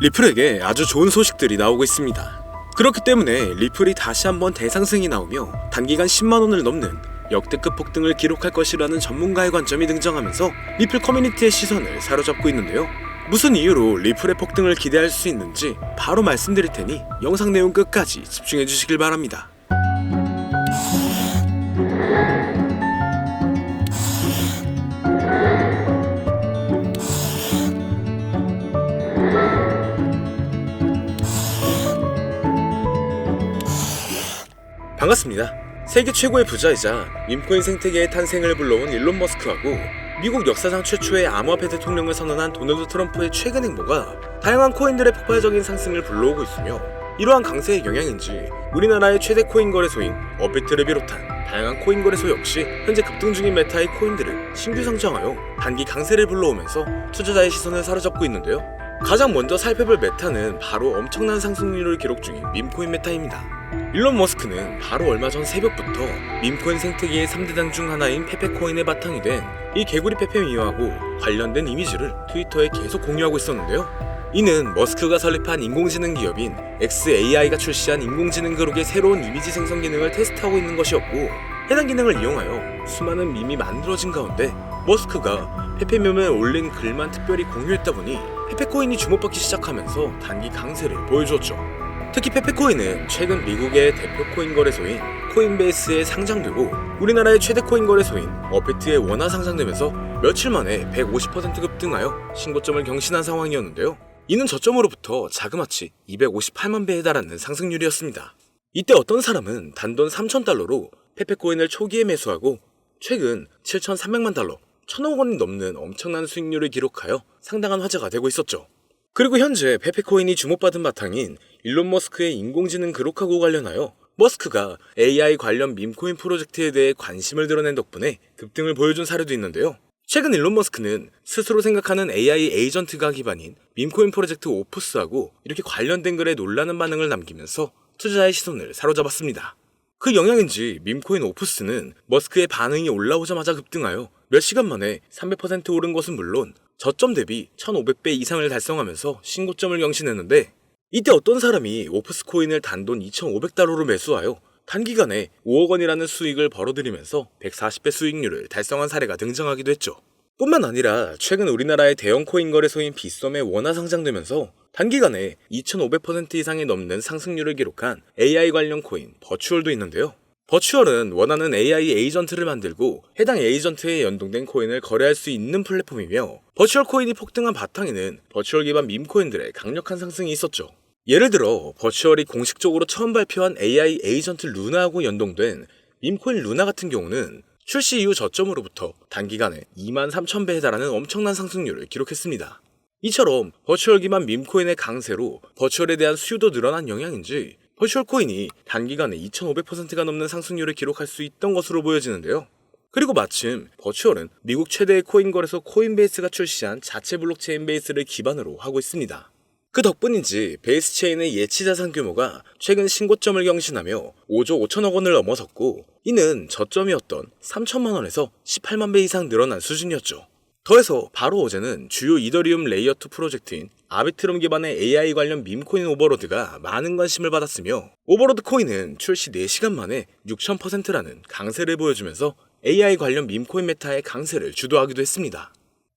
리플에게 아주 좋은 소식들이 나오고 있습니다. 그렇기 때문에 리플이 다시 한번 대상승이 나오며 단기간 10만원을 넘는 역대급 폭등을 기록할 것이라는 전문가의 관점이 등장하면서 리플 커뮤니티의 시선을 사로잡고 있는데요. 무슨 이유로 리플의 폭등을 기대할 수 있는지 바로 말씀드릴 테니 영상 내용 끝까지 집중해 주시길 바랍니다. 반갑습니다. 세계 최고의 부자이자 밈코인 생태계의 탄생을 불러온 일론 머스크하고 미국 역사상 최초의 암호화폐 대통령을 선언한 도널드 트럼프의 최근 행보가 다양한 코인들의 폭발적인 상승을 불러오고 있으며, 이러한 강세의 영향인지 우리나라의 최대 코인 거래소인 업비트를 비롯한 다양한 코인 거래소 역시 현재 급등 중인 메타의 코인들을 신규 상장하여 단기 강세를 불러오면서 투자자의 시선을 사로잡고 있는데요. 가장 먼저 살펴볼 메타는 바로 엄청난 상승률을 기록 중인 밈코인 메타입니다. 일론 머스크는 바로 얼마 전 새벽부터 밈코인 생태계의 3대장 중 하나인 페페코인의 바탕이 된 이 개구리 페페미와하고 관련된 이미지를 트위터에 계속 공유하고 있었는데요. 이는 머스크가 설립한 인공지능 기업인 xAI가 출시한 인공지능 그룹의 새로운 이미지 생성 기능을 테스트하고 있는 것이었고, 해당 기능을 이용하여 수많은 밈이 만들어진 가운데 머스크가 페페밈에 올린 글만 특별히 공유했다 보니 페페코인이 주목받기 시작하면서 단기 강세를 보여주었죠. 특히 페페코인은 최근 미국의 대표 코인 거래소인 코인베이스에 상장되고 우리나라의 최대 코인 거래소인 업비트에 원화 상장되면서 며칠 만에 150% 급등하여 신고점을 경신한 상황이었는데요. 이는 저점으로부터 자그마치 258만 배에 달하는 상승률이었습니다. 이때 어떤 사람은 단돈 3,000달러로 페페코인을 초기에 매수하고 최근 7,300만 달러, 1,000억 원이 넘는 엄청난 수익률을 기록하여 상당한 화제가 되고 있었죠. 그리고 현재 페페코인이 주목받은 바탕인 일론 머스크의 인공지능 그룹하고 관련하여 머스크가 AI 관련 밈코인 프로젝트에 대해 관심을 드러낸 덕분에 급등을 보여준 사례도 있는데요. 최근 일론 머스크는 스스로 생각하는 AI 에이전트가 기반인 밈코인 프로젝트 오프스하고 이렇게 관련된 글에 놀라는 반응을 남기면서 투자자의 시선을 사로잡았습니다. 그 영향인지 밈코인 오프스는 머스크의 반응이 올라오자마자 급등하여 몇 시간 만에 300% 오른 것은 물론 저점 대비 1500배 이상을 달성하면서 신고점을 경신했는데, 이때 어떤 사람이 오프스 코인을 단돈 2500달러로 매수하여 단기간에 5억 원이라는 수익을 벌어들이면서 140배 수익률을 달성한 사례가 등장하기도 했죠. 뿐만 아니라 최근 우리나라의 대형 코인 거래소인 빗썸에 원화 상장되면서 단기간에 2500% 이상이 넘는 상승률을 기록한 AI 관련 코인 버추얼도 있는데요. 버추얼은 원하는 AI 에이전트를 만들고 해당 에이전트에 연동된 코인을 거래할 수 있는 플랫폼이며, 버추얼 코인이 폭등한 바탕에는 버추얼 기반 밈코인들의 강력한 상승이 있었죠. 예를 들어 버추얼이 공식적으로 처음 발표한 AI 에이전트 루나하고 연동된 밈코인 루나 같은 경우는 출시 이후 저점으로부터 단기간에 23,000배에 달하는 엄청난 상승률을 기록했습니다. 이처럼 버추얼 기반 밈코인의 강세로 버추얼에 대한 수요도 늘어난 영향인지 버추얼 코인이 단기간에 2500%가 넘는 상승률을 기록할 수 있던 것으로 보여지는데요. 그리고 마침 버추얼은 미국 최대의 코인 거래소 코인베이스가 출시한 자체 블록체인 베이스를 기반으로 하고 있습니다. 그 덕분인지 베이스 체인의 예치 자산 규모가 최근 신고점을 경신하며 5조 5천억 원을 넘어섰고, 이는 저점이었던 3천만 원에서 18만 배 이상 늘어난 수준이었죠. 더해서 바로 어제는 주요 이더리움 레이어2 프로젝트인 아비트럼 기반의 AI 관련 밈코인 오버로드가 많은 관심을 받았으며, 오버로드 코인은 출시 4시간 만에 6000%라는 강세를 보여주면서 AI 관련 밈코인 메타의 강세를 주도하기도 했습니다.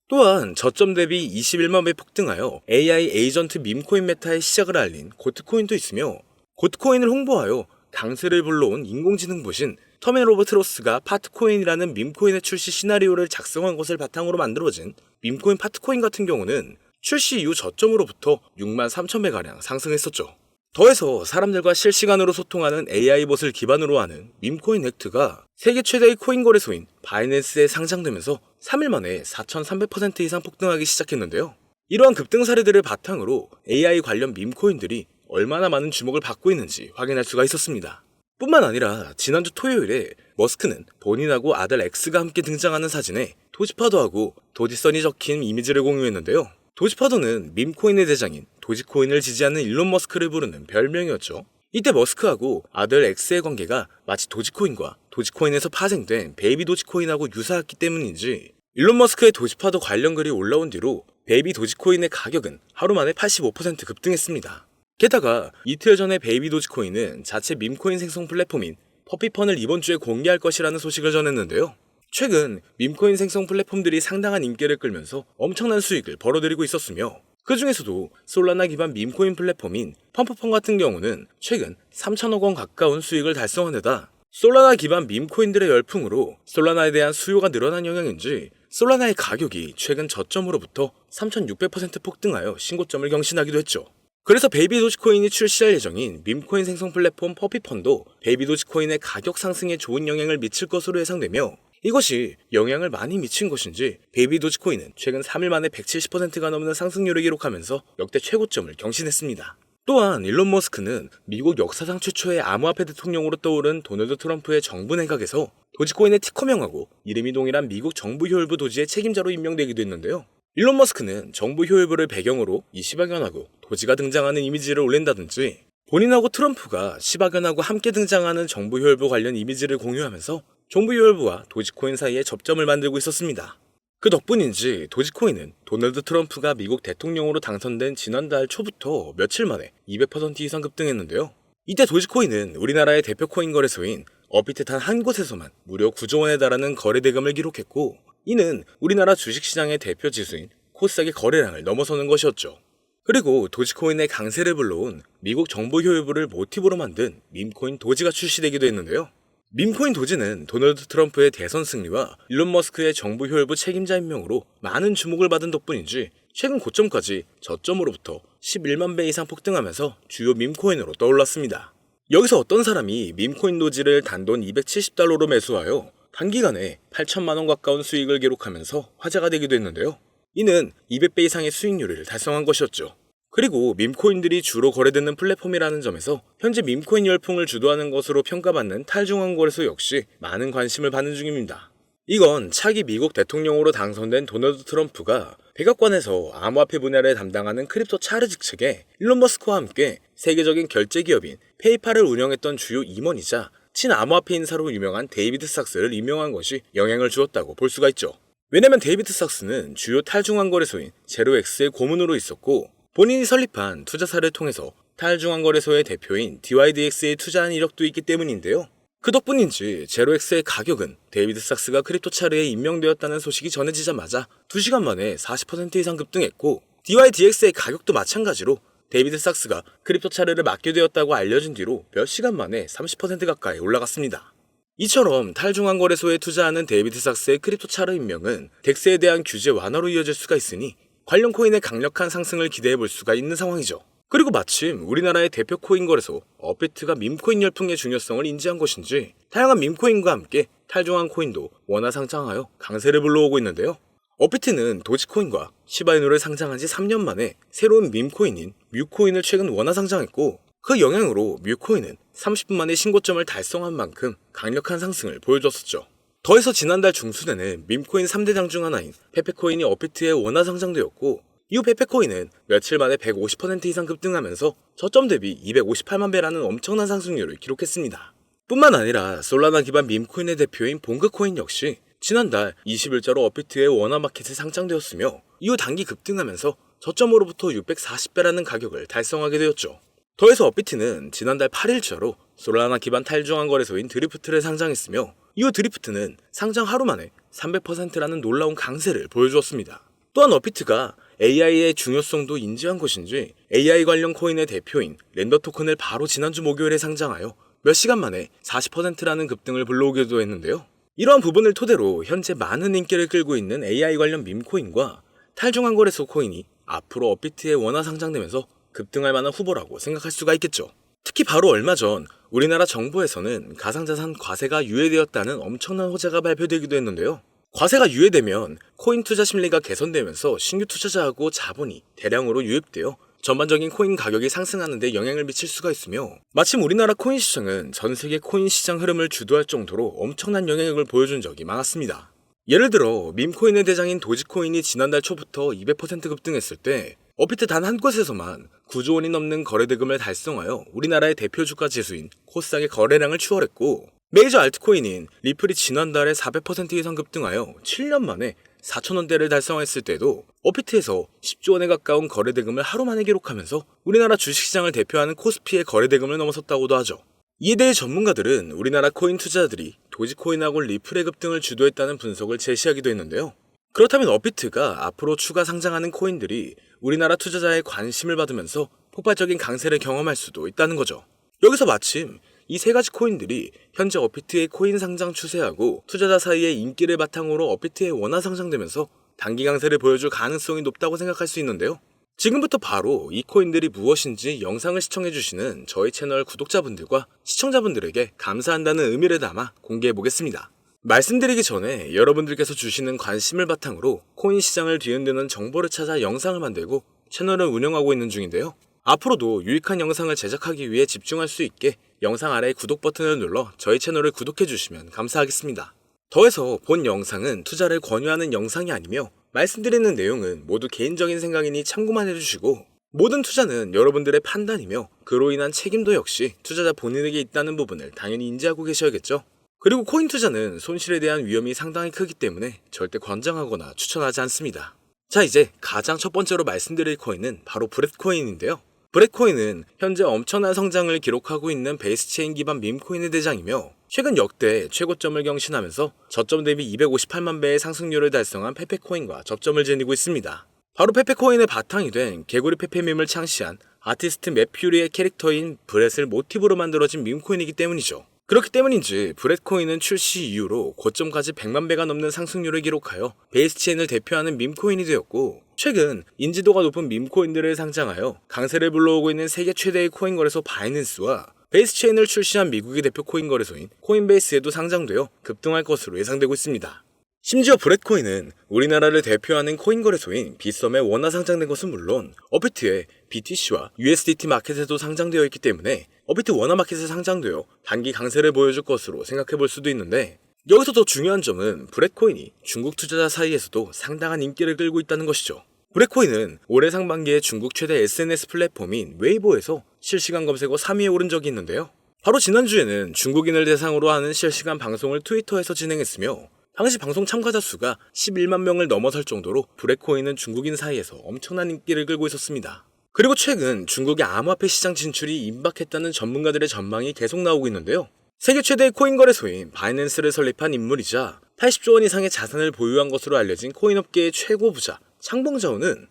또한 저점 대비 21만 배 폭등하여 AI 에이전트 밈코인 메타의 시작을 알린 고트코인도 있으며, 고트코인을 홍보하여 강세를 불러온 인공지능 보신 터멘 오브 트로스가 파트코인이라는 밈코인의 출시 시나리오를 작성한 것을 바탕으로 만들어진 밈코인 파트코인 같은 경우는 출시 이후 저점으로부터 63,000배가량 상승했었죠. 더해서 사람들과 실시간으로 소통하는 AI봇을 기반으로 하는 밈코인 액트가 세계 최대의 코인 거래소인 바이낸스에 상장되면서 3일 만에 4,300% 이상 폭등하기 시작했는데요. 이러한 급등 사례들을 바탕으로 AI 관련 밈코인들이 얼마나 많은 주목을 받고 있는지 확인할 수가 있었습니다. 뿐만 아니라 지난주 토요일에 머스크는 본인하고 아들 엑스가 함께 등장하는 사진에 도지파도하고 도지선이 적힌 이미지를 공유했는데요. 도지파도는 밈코인의 대장인 도지코인을 지지하는 일론 머스크를 부르는 별명이었죠. 이때 머스크하고 아들 엑스의 관계가 마치 도지코인과 도지코인에서 파생된 베이비 도지코인하고 유사했기 때문인지 일론 머스크의 도지파도 관련 글이 올라온 뒤로 베이비 도지코인의 가격은 하루 만에 85% 급등했습니다. 게다가 이틀 전에 베이비 도지코인은 자체 밈코인 생성 플랫폼인 퍼피펀을 이번 주에 공개할 것이라는 소식을 전했는데요. 최근 밈코인 생성 플랫폼들이 상당한 인기를 끌면서 엄청난 수익을 벌어들이고 있었으며 그 중에서도 솔라나 기반 밈코인 플랫폼인 펌프펀 같은 경우는 최근 3천억 원 가까운 수익을 달성한 데다 솔라나 기반 밈코인들의 열풍으로 솔라나에 대한 수요가 늘어난 영향인지 솔라나의 가격이 최근 저점으로부터 3600% 폭등하여 신고점을 경신하기도 했죠. 그래서 베이비 도지코인이 출시할 예정인 밈코인 생성 플랫폼 퍼피펀도 베이비 도지코인의 가격 상승에 좋은 영향을 미칠 것으로 예상되며 이것이 영향을 많이 미친 것인지 베이비 도지코인은 최근 3일 만에 170%가 넘는 상승률을 기록하면서 역대 최고점을 경신했습니다. 또한 일론 머스크는 미국 역사상 최초의 암호화폐 대통령으로 떠오른 도널드 트럼프의 정부 내각에서 도지코인의 티커명하고 이름이 동일한 미국 정부 효율부 도지의 책임자로 임명되기도 했는데요. 일론 머스크는 정부 효율부를 배경으로 이 시바견하고 도지가 등장하는 이미지를 올린다든지 본인하고 트럼프가 시바견하고 함께 등장하는 정부 효율부 관련 이미지를 공유하면서 정부 효율부와 도지코인 사이에 접점을 만들고 있었습니다. 그 덕분인지 도지코인은 도널드 트럼프가 미국 대통령으로 당선된 지난달 초부터 며칠 만에 200% 이상 급등했는데요. 이때 도지코인은 우리나라의 대표 코인 거래소인 업비트 단 한 곳에서만 무려 9조 원에 달하는 거래 대금을 기록했고 이는 우리나라 주식시장의 대표 지수인 코스닥의 거래량을 넘어서는 것이었죠. 그리고 도지코인의 강세를 불러온 미국 정부 효율부를 모티브로 만든 밈코인 도지가 출시되기도 했는데요. 밈코인 도지는 도널드 트럼프의 대선 승리와 일론 머스크의 정부 효율부 책임자 임명으로 많은 주목을 받은 덕분인지 최근 고점까지 저점으로부터 11만 배 이상 폭등하면서 주요 밈코인으로 떠올랐습니다. 여기서 어떤 사람이 밈코인 도지를 단돈 270달러로 매수하여 단기간에 8천만 원 가까운 수익을 기록하면서 화제가 되기도 했는데요. 이는 200배 이상의 수익률을 달성한 것이었죠. 그리고 밈코인들이 주로 거래되는 플랫폼이라는 점에서 현재 밈코인 열풍을 주도하는 것으로 평가받는 탈중앙 거래소 역시 많은 관심을 받는 중입니다. 이건 차기 미국 대통령으로 당선된 도널드 트럼프가 백악관에서 암호화폐 분야를 담당하는 크립토 차르직 측에 일론 머스크와 함께 세계적인 결제 기업인 페이팔을 운영했던 주요 임원이자 친암호화폐 인사로 유명한 데이비드 삭스를 임명한 것이 영향을 주었다고 볼 수가 있죠. 왜냐면 데이비드 삭스는 주요 탈중앙 거래소인 제로엑스의 고문으로 있었고 본인이 설립한 투자사를 통해서 탈중앙 거래소의 대표인 DYDX에 투자한 이력도 있기 때문인데요. 그 덕분인지 제로엑스의 가격은 데이비드 삭스가 크립토차르에 임명되었다는 소식이 전해지자마자 2시간 만에 40% 이상 급등했고 DYDX의 가격도 마찬가지로 데이비드 삭스가 크립토차르를 맡게 되었다고 알려진 뒤로 몇 시간 만에 30% 가까이 올라갔습니다. 이처럼 탈중앙 거래소에 투자하는 데이비드 삭스의 크립토차르 임명은 덱스에 대한 규제 완화로 이어질 수가 있으니 관련 코인의 강력한 상승을 기대해볼 수가 있는 상황이죠. 그리고 마침 우리나라의 대표 코인 거래소 업비트가 밈코인 열풍의 중요성을 인지한 것인지 다양한 밈코인과 함께 탈중앙 코인도 원화 상장하여 강세를 불러오고 있는데요. 업비트는 도지코인과 시바이누를 상장한 지 3년 만에 새로운 밈코인인 뮤코인을 최근 원화 상장했고 그 영향으로 뮤코인은 30분 만에 신고점을 달성한 만큼 강력한 상승을 보여줬었죠. 더해서 지난달 중순에는 밈코인 3대장 중 하나인 페페코인이 업비트에 원화 상장되었고 이후 페페코인은 며칠 만에 150% 이상 급등하면서 저점 대비 258만 배라는 엄청난 상승률을 기록했습니다. 뿐만 아니라 솔라나 기반 밈코인의 대표인 봉그코인 역시 지난달 20일자로 업비트의 원화 마켓에 상장되었으며 이후 단기 급등하면서 저점으로부터 640배라는 가격을 달성하게 되었죠. 더해서 업비트는 지난달 8일자로 솔라나 기반 탈중앙 거래소인 드리프트를 상장했으며 이후 드리프트는 상장 하루 만에 300%라는 놀라운 강세를 보여주었습니다. 또한 업비트가 AI의 중요성도 인지한 것인지 AI 관련 코인의 대표인 렌더 토큰을 바로 지난주 목요일에 상장하여 몇 시간 만에 40%라는 급등을 불러오기도 했는데요. 이러한 부분을 토대로 현재 많은 인기를 끌고 있는 AI 관련 밈코인과 탈중앙 거래소 코인이 앞으로 업비트에 원화 상장되면서 급등할 만한 후보라고 생각할 수가 있겠죠. 특히 바로 얼마 전 우리나라 정부에서는 가상자산 과세가 유예되었다는 엄청난 호재가 발표되기도 했는데요. 과세가 유예되면 코인 투자 심리가 개선되면서 신규 투자자하고 자본이 대량으로 유입되어 전반적인 코인 가격이 상승하는 데 영향을 미칠 수가 있으며 마침 우리나라 코인 시장은 전 세계 코인 시장 흐름을 주도할 정도로 엄청난 영향력을 보여준 적이 많았습니다. 예를 들어 밈코인의 대장인 도지코인이 지난달 초부터 200% 급등했을 때 업비트 단 한 곳에서만 9조 원이 넘는 거래대금을 달성하여 우리나라의 대표 주가 지수인 코스닥의 거래량을 추월했고 메이저 알트코인인 리플이 지난달에 400% 이상 급등하여 7년 만에 4,000원대를 달성했을 때도 업비트에서 10조 원에 가까운 거래대금을 하루 만에 기록하면서 우리나라 주식시장을 대표하는 코스피의 거래대금을 넘어섰다고도 하죠. 이에 대해 전문가들은 우리나라 코인 투자자들이 도지코인하고 리플의 급 등을 주도했다는 분석을 제시하기도 했는데요. 그렇다면 업비트가 앞으로 추가 상장하는 코인들이 우리나라 투자자의 관심을 받으면서 폭발적인 강세를 경험할 수도 있다는 거죠. 여기서 마침 이 세 가지 코인들이 현재 업비트의 코인 상장 추세하고 투자자 사이의 인기를 바탕으로 업비트에 원화 상장되면서 단기 강세를 보여줄 가능성이 높다고 생각할 수 있는데요. 지금부터 바로 이 코인들이 무엇인지 영상을 시청해주시는 저희 채널 구독자분들과 시청자분들에게 감사한다는 의미를 담아 공개해보겠습니다. 말씀드리기 전에 여러분들께서 주시는 관심을 바탕으로 코인 시장을 뒤흔드는 정보를 찾아 영상을 만들고 채널을 운영하고 있는 중인데요. 앞으로도 유익한 영상을 제작하기 위해 집중할 수 있게 영상 아래 구독 버튼을 눌러 저희 채널을 구독해주시면 감사하겠습니다. 더해서 본 영상은 투자를 권유하는 영상이 아니며 말씀드리는 내용은 모두 개인적인 생각이니 참고만 해주시고 모든 투자는 여러분들의 판단이며 그로 인한 책임도 역시 투자자 본인에게 있다는 부분을 당연히 인지하고 계셔야겠죠. 그리고 코인 투자는 손실에 대한 위험이 상당히 크기 때문에 절대 권장하거나 추천하지 않습니다. 자, 이제 가장 첫 번째로 말씀드릴 코인은 바로 브렛코인인데요. 브렛코인은 현재 엄청난 성장을 기록하고 있는 베이스체인 기반 밈코인의 대장이며 최근 역대 최고점을 경신하면서 저점 대비 258만 배의 상승률을 달성한 페페코인과 접점을 지니고 있습니다. 바로 페페코인의 바탕이 된 개구리 페페밈을 창시한 아티스트 맷퓨리의 캐릭터인 브렛을 모티브로 만들어진 밈코인이기 때문이죠. 그렇기 때문인지 브렛코인은 출시 이후로 고점까지 100만 배가 넘는 상승률을 기록하여 베이스체인을 대표하는 밈코인이 되었고 최근 인지도가 높은 밈코인들을 상장하여 강세를 불러오고 있는 세계 최대의 코인 거래소 바이낸스와 베이스체인을 출시한 미국의 대표 코인 거래소인 코인베이스에도 상장되어 급등할 것으로 예상되고 있습니다. 심지어 브렛코인은 우리나라를 대표하는 코인 거래소인 빗썸에 원화 상장된 것은 물론 업비트의 BTC와 USDT 마켓에도 상장되어 있기 때문에 업비트 원화 마켓에 상장되어 단기 강세를 보여줄 것으로 생각해 볼 수도 있는데 여기서 더 중요한 점은 브렛코인이 중국 투자자 사이에서도 상당한 인기를 끌고 있다는 것이죠. 브렛코인은 올해 상반기에 중국 최대 SNS 플랫폼인 웨이보에서 실시간 검색어 3위에 오른 적이 있는데요. 바로 지난주에는 중국인을 대상으로 하는 실시간 방송을 트위터에서 진행했으며 당시 방송 참가자 수가 11만 명을 넘어설 정도로 브렛코인은 중국인 사이에서 엄청난 인기를 끌고 있었습니다. 그리고 최근 중국의 암호화폐 시장 진출이 임박했다는 전문가들의 전망이 계속 나오고 있는데요. 세계 최대의 코인 거래소인 바이낸스를 설립한 인물이자 80조 원 이상의 자산을 보유한 것으로 알려진 코인 업계의 최고 부자 창봉자오는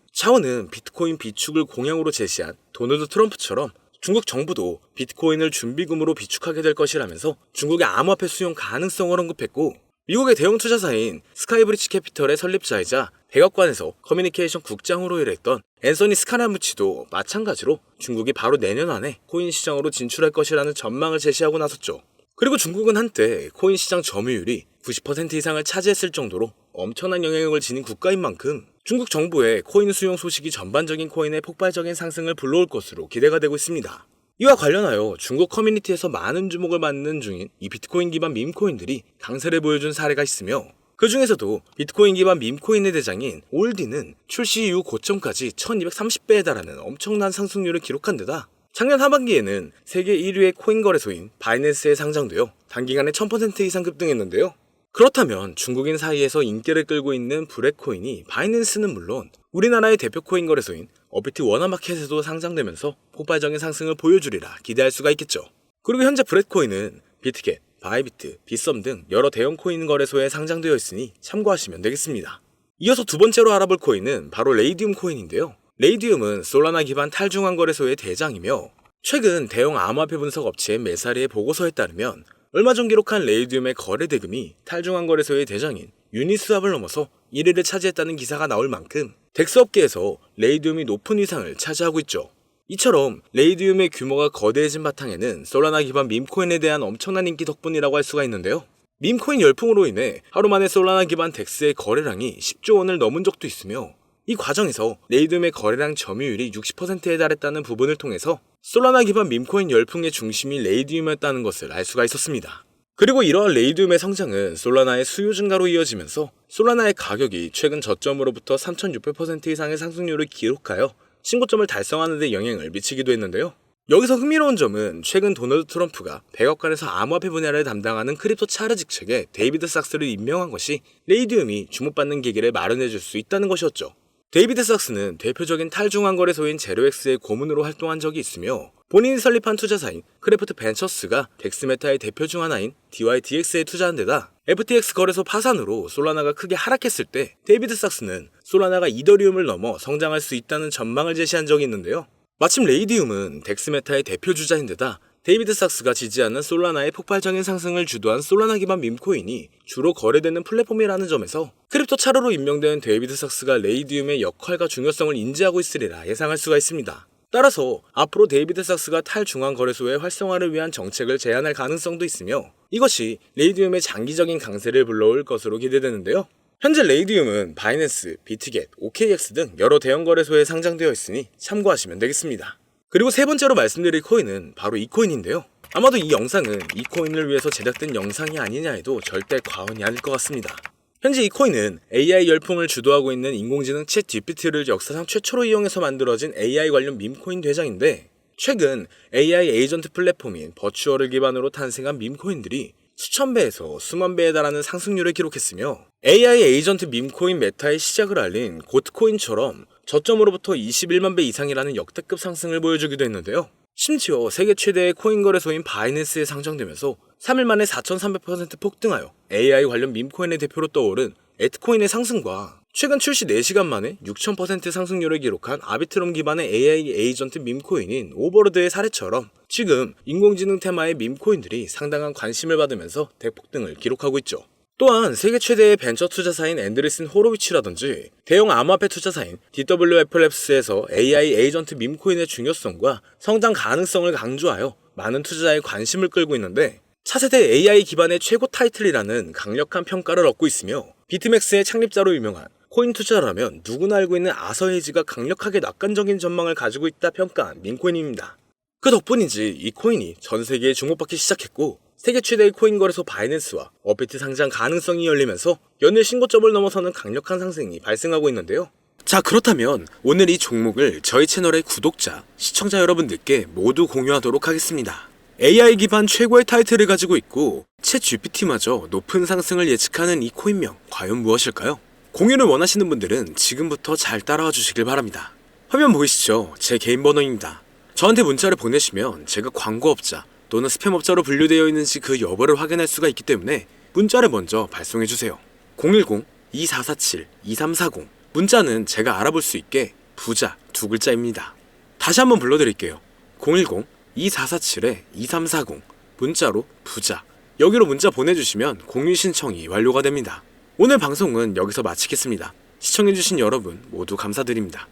비트코인 비축을 공약으로 제시한 도널드 트럼프처럼 중국 정부도 비트코인을 준비금으로 비축하게 될 것이라면서 중국의 암호화폐 수용 가능성을 언급했고 미국의 대형 투자사인 스카이브리지 캐피털의 설립자이자 백악관에서 커뮤니케이션 국장으로 일했던 앤서니 스카라무치도 마찬가지로 중국이 바로 내년 안에 코인 시장으로 진출할 것이라는 전망을 제시하고 나섰죠. 그리고 중국은 한때 코인 시장 점유율이 90% 이상을 차지했을 정도로 엄청난 영향력을 지닌 국가인 만큼 중국 정부의 코인 수용 소식이 전반적인 코인의 폭발적인 상승을 불러올 것으로 기대가 되고 있습니다. 이와 관련하여 중국 커뮤니티에서 많은 주목을 받는 중인 이 비트코인 기반 밈코인들이 강세를 보여준 사례가 있으며 그 중에서도 비트코인 기반 밈코인의 대장인 올디는 출시 이후 고점까지 1230배에 달하는 엄청난 상승률을 기록한 데다 작년 하반기에는 세계 1위의 코인 거래소인 바이낸스에 상장되어 단기간에 1000% 이상 급등했는데요. 그렇다면 중국인 사이에서 인기를 끌고 있는 브렛코인이 바이낸스는 물론 우리나라의 대표 코인 거래소인 업비트 원화마켓에도 상장되면서 폭발적인 상승을 보여주리라 기대할 수가 있겠죠. 그리고 현재 브렛코인은 비트겟, 바이비트, 빗썸 등 여러 대형 코인 거래소에 상장되어 있으니 참고하시면 되겠습니다. 이어서 두 번째로 알아볼 코인은 바로 레이디움 코인인데요. 레이디움은 솔라나 기반 탈중앙 거래소의 대장이며 최근 대형 암호화폐 분석 업체 메사리의 보고서에 따르면 얼마 전 기록한 레이디움의 거래 대금이 탈중앙 거래소의 대장인 유니스왑을 넘어서 1위를 차지했다는 기사가 나올 만큼 덱스 업계에서 레이디움이 높은 위상을 차지하고 있죠. 이처럼 레이디움의 규모가 거대해진 바탕에는 솔라나 기반 밈코인에 대한 엄청난 인기 덕분이라고 할 수가 있는데요. 밈코인 열풍으로 인해 하루 만에 솔라나 기반 덱스의 거래량이 10조 원을 넘은 적도 있으며 이 과정에서 레이디움의 거래량 점유율이 60%에 달했다는 부분을 통해서 솔라나 기반 밈코인 열풍의 중심이 레이디움이었다는 것을 알 수가 있었습니다. 그리고 이러한 레이디움의 성장은 솔라나의 수요 증가로 이어지면서 솔라나의 가격이 최근 저점으로부터 3600% 이상의 상승률을 기록하여 신고점을 달성하는 데 영향을 미치기도 했는데요. 여기서 흥미로운 점은 최근 도널드 트럼프가 백악관에서 암호화폐 분야를 담당하는 크립토 차르 직책에 데이비드 삭스를 임명한 것이 레이디움이 주목받는 계기를 마련해줄 수 있다는 것이었죠. 데이비드 삭스는 대표적인 탈중앙거래소인 제로엑스의 고문으로 활동한 적이 있으며 본인이 설립한 투자사인 크래프트 벤처스가 덱스메타의 대표 중 하나인 DYDX에 투자한 데다 FTX 거래소 파산으로 솔라나가 크게 하락했을 때 데이비드 삭스는 솔라나가 이더리움을 넘어 성장할 수 있다는 전망을 제시한 적이 있는데요. 마침 레이디움은 덱스메타의 대표 주자인데다 데이비드 삭스가 지지하는 솔라나의 폭발적인 상승을 주도한 솔라나 기반 밈코인이 주로 거래되는 플랫폼이라는 점에서 크립토 차르로 임명된 데이비드 삭스가 레이디움의 역할과 중요성을 인지하고 있으리라 예상할 수가 있습니다. 따라서 앞으로 데이비드 삭스가 탈중앙거래소의 활성화를 위한 정책을 제안할 가능성도 있으며 이것이 레이디움의 장기적인 강세를 불러올 것으로 기대되는데요. 현재 레이디움은 바이낸스, 비트겟, OKX 등 여러 대형 거래소에 상장되어 있으니 참고하시면 되겠습니다. 그리고 세 번째로 말씀드릴 코인은 바로 이 코인인데요. 아마도 이 영상은 이 코인을 위해서 제작된 영상이 아니냐 해도 절대 과언이 아닐 것 같습니다. 현재 이 코인은 AI 열풍을 주도하고 있는 인공지능 챗 GPT를 역사상 최초로 이용해서 만들어진 AI 관련 밈코인 대장인데 최근 AI 에이전트 플랫폼인 버추얼을 기반으로 탄생한 밈코인들이 수천 배에서 수만 배에 달하는 상승률을 기록했으며 AI 에이전트 밈코인 메타의 시작을 알린 고트코인처럼 저점으로부터 21만 배 이상이라는 역대급 상승을 보여주기도 했는데요. 심지어 세계 최대의 코인 거래소인 바이낸스에 상장되면서 3일 만에 4,300% 폭등하여 AI 관련 밈코인의 대표로 떠오른 에트코인의 상승과 최근 출시 4시간 만에 6,000% 상승률을 기록한 아비트럼 기반의 AI 에이전트 밈코인인 오버로드의 사례처럼 지금 인공지능 테마의 밈코인들이 상당한 관심을 받으면서 대폭등을 기록하고 있죠. 또한 세계 최대의 벤처 투자사인 앤드리슨 호로위치라든지 대형 암호화폐 투자사인 DWFLabs에서 AI 에이전트 밈코인의 중요성과 성장 가능성을 강조하여 많은 투자자의 관심을 끌고 있는데 차세대 AI 기반의 최고 타이틀이라는 강력한 평가를 얻고 있으며 비트맥스의 창립자로 유명한 코인 투자라면 누구나 알고 있는 아서헤이지가 강력하게 낙관적인 전망을 가지고 있다 평가한 밈코인입니다. 그 덕분인지 이 코인이 전 세계에 주목받기 시작했고 세계 최대의 코인 거래소 바이낸스와 업비트 상장 가능성이 열리면서 연일 신고점을 넘어서는 강력한 상승이 발생하고 있는데요. 자, 그렇다면 오늘 이 종목을 저희 채널의 구독자, 시청자 여러분들께 모두 공유하도록 하겠습니다. AI 기반 최고의 타이틀을 가지고 있고 챗 GPT마저 높은 상승을 예측하는 이 코인명 과연 무엇일까요? 공유를 원하시는 분들은 지금부터 잘 따라와 주시길 바랍니다. 화면 보이시죠? 제 개인 번호입니다. 저한테 문자를 보내시면 제가 광고업자 또는 스팸업자로 분류되어 있는지 그 여부를 확인할 수가 있기 때문에 문자를 먼저 발송해주세요. 010-2447-2340 문자는 제가 알아볼 수 있게 부자 두 글자입니다. 다시 한번 불러드릴게요. 010-2447-2340 문자로 부자 여기로 문자 보내주시면 공유 신청이 완료가 됩니다. 오늘 방송은 여기서 마치겠습니다. 시청해주신 여러분 모두 감사드립니다.